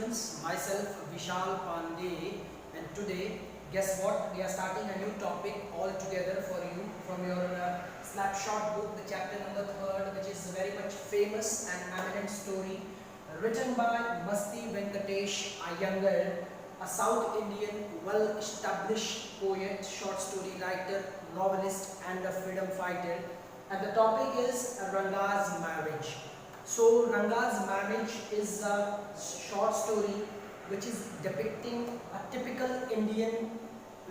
students, myself Vishal Pandey, and today, guess what? We are starting a new topic all together for you from your snapshot book, the chapter number 3rd, which is a very much famous and eminent story written by Masti Venkatesh Iyengar, a South Indian well-established poet, short story writer, novelist, and a freedom fighter. And the topic is Ranga's marriage. So Ranga's marriage is a short story which is depicting a typical Indian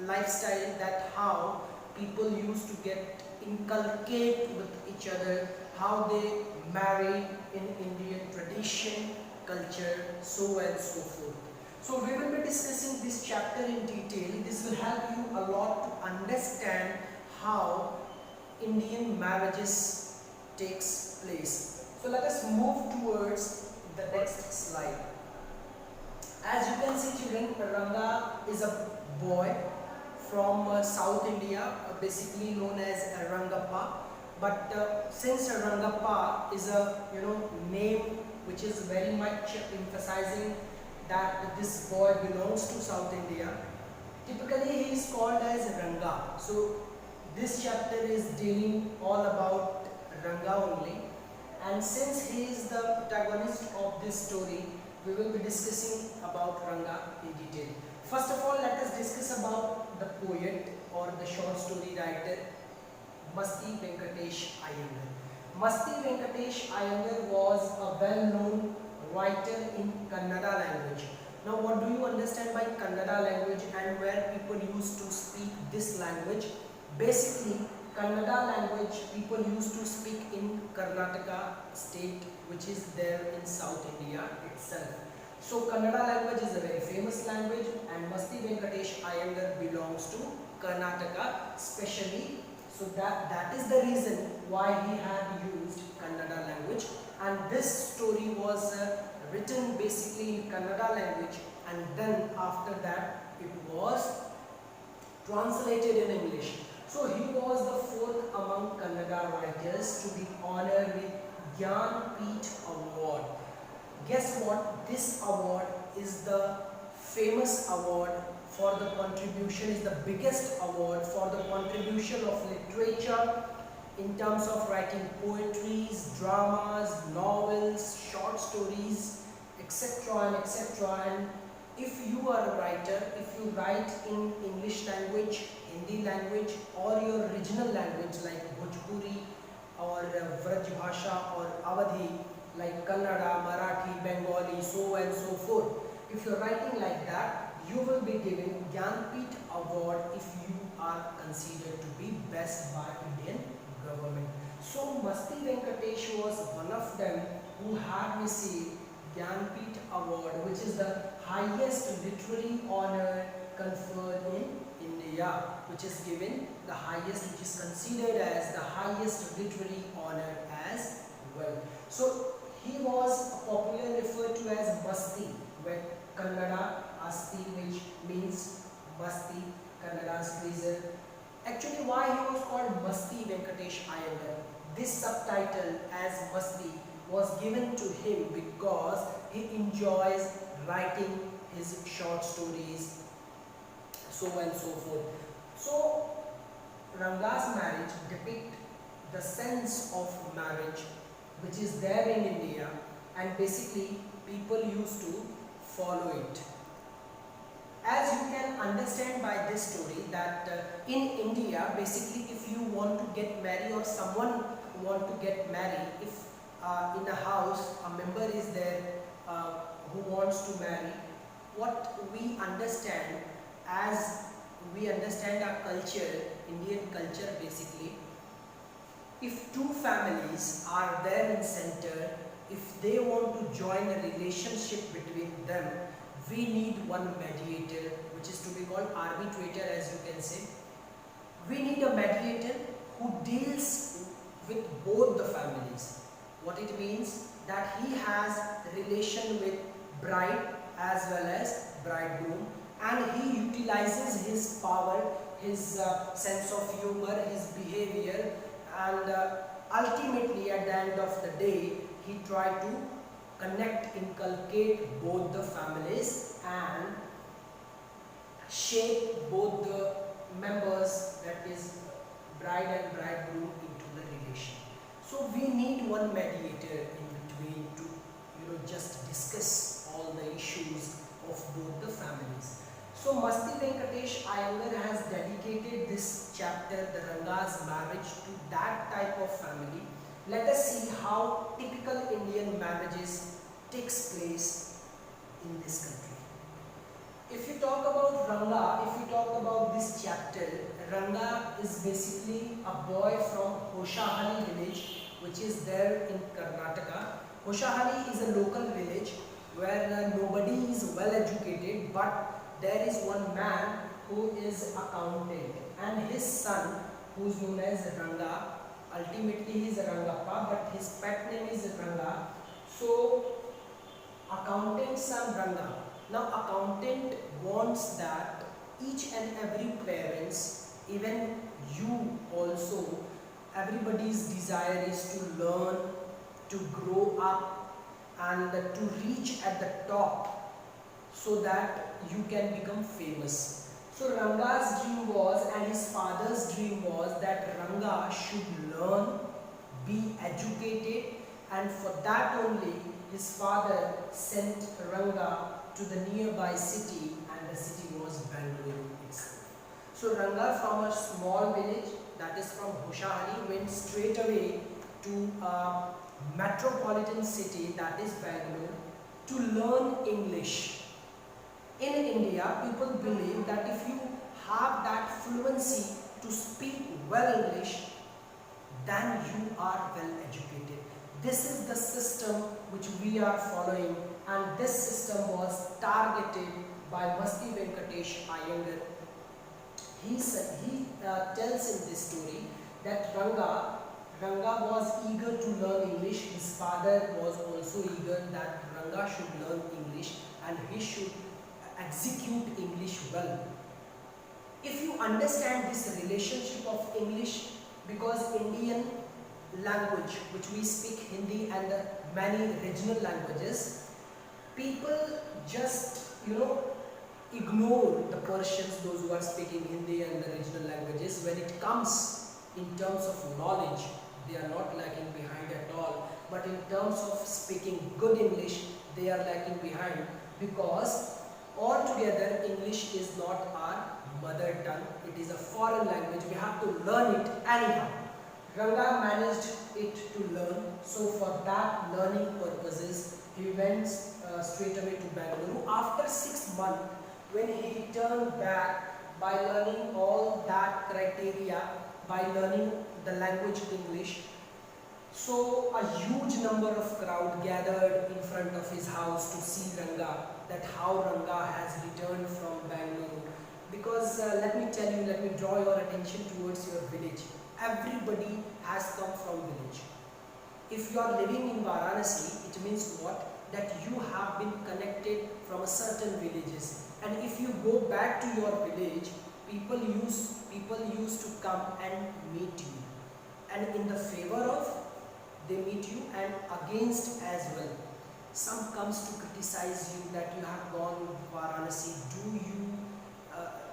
lifestyle, that how people used to get inculcate with each other, how they marry in Indian tradition, culture, so and so forth. So we will be discussing this chapter in detail. This will help you a lot to understand how Indian marriages takes place. So let us move towards the next slide. As you can see, children, Ranga is a boy from South India, basically known as Rangappa. But since Rangappa is a name which is very much emphasizing that this boy belongs to South India, typically he is called as Ranga. So this chapter is dealing all about Ranga only. And since he is the protagonist of this story, we will be discussing about Ranga in detail. First of all, let us discuss about the poet or the short story writer Masti Venkatesh Iyengar. Masti Venkatesh Iyengar was a well-known writer in Kannada language. Now, what do you understand by Kannada language and where people used to speak this language? Basically, Kannada language people used to speak in Karnataka state, which is there in South India itself. So Kannada language is a very famous language, and Masti Venkatesh Iyengar belongs to Karnataka especially. So that is the reason why he had used Kannada language, and this story was written basically in Kannada language, and then after that it was translated in English. So he was the fourth among Kannada writers to be honored with Jnanpith Award. Guess what? This award is the famous award for the contribution, is the biggest award for the contribution of literature in terms of writing poetries, dramas, novels, short stories, etc. and etc. And if you are a writer, if you write in English language, Hindi language, or your regional language like Bhojpuri or Vraj Bhasha or Awadhi, like Kannada, Marathi, Bengali, so and so forth, if you are writing like that, you will be given Jnanpith Award if you are considered to be best by Indian government. So Masti Venkatesh was one of them who had received Jnanpith Award, which is the highest literary honor conferred in India, which is given the highest, which is considered as the highest literary honor as well. So he was popularly referred to as Masti, where Kannada Asti, which means Masti, Kannada's pleaser. Actually, why he was called Masti Venkatesh Iyengar? This subtitle as Masti was given to him because he enjoys writing his short stories, so and so forth. So Ranga's marriage depicts the sense of marriage which is there in India, and basically people used to follow it. As you can understand by this story that in India, basically if you want to get married or someone want to get married, if in a house a member is there who wants to marry, what we understand, as we understand our culture, Indian culture basically, if two families are there in center, if they want to join a relationship between them, we need one mediator, which is to be called arbitrator, as you can say. We need a mediator who deals with both the families. What it means, that he has relation with bride as well as bridegroom, and he utilizes his power, his sense of humor, his behavior, and ultimately at the end of the day he tried to connect, inculcate both the families and shape both the members, that is bride and bridegroom, into the relation. So we need one mediator in between to just discuss all the issues of both the families. So Masti Venkatesh Iyengar has dedicated this chapter, the Ranga's marriage, to that type of family. Let us see how typical Indian marriages takes place in this country. If you talk about Ranga, if you talk about this chapter, Ranga is basically a boy from Hoshahali village, which is there in Karnataka. Hoshahali is a local village where nobody is well educated, but there is one man who is accountant, and his son, who is known as Ranga, ultimately he is Rangappa, but his pet name is Ranga. So accountant son Ranga. Now accountant wants that each and every parents, even you also, everybody's desire is to learn, to grow up and to reach at the top so that you can become famous. So Ranga's dream was, and his father's dream was, that Ranga should learn, be educated, and for that only his father sent Ranga to the nearby city, and the city was Bangalore itself. So Ranga, from a small village, that is from Hoshahali, went straight away to a metropolitan city, that is Bangalore, to learn English. In India, people believe that if you have that fluency to speak well English, then you are well educated. This is the system which we are following, and this system was targeted by Masti Venkatesh Iyengar. He tells in this story that Ranga was eager to learn English. His father was also eager that Ranga should learn English and he should execute English well. If you understand this relationship of English, because Indian language, which we speak Hindi and many regional languages, people just ignore the Persians, those who are speaking Hindi and the regional languages. When it comes in terms of knowledge, they are not lagging behind at all, but in terms of speaking good English, they are lagging behind, because altogether English is not our mother tongue, it is a foreign language, we have to learn it anyhow. Ranga managed it to learn, so for that learning purposes, he went straight away to Bangalore. After 6 months, when he returned back by learning all that criteria, by learning the language English, so a huge number of crowd gathered in front of his house to see Ranga, that how Ranga has returned from Bangalore. Because let me tell you, let me draw your attention towards your village. Everybody has come from village. If you are living in Varanasi, it means what? That you have been connected from a certain villages. And if you go back to your village, people used to come and meet you. And in the favor of, they meet you, and against as well. Some comes to criticize you that you have gone Varanasi.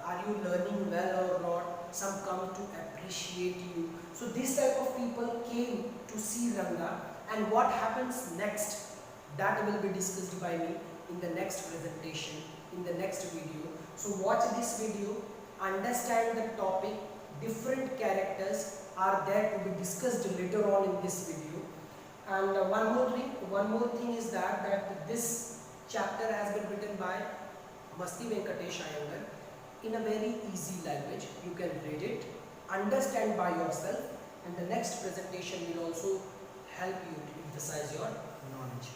Are you learning well or not? Some come to appreciate you. So this type of people came to see Ranga, and what happens next, that will be discussed by me in the next presentation, in the next video. So watch this video, understand the topic, different characters are there to be discussed later on in this video. And one more thing is that this chapter has been written by Masti Venkatesh Iyengar in a very easy language. You can read it, understand by yourself, and the next presentation will also help you to emphasize your knowledge.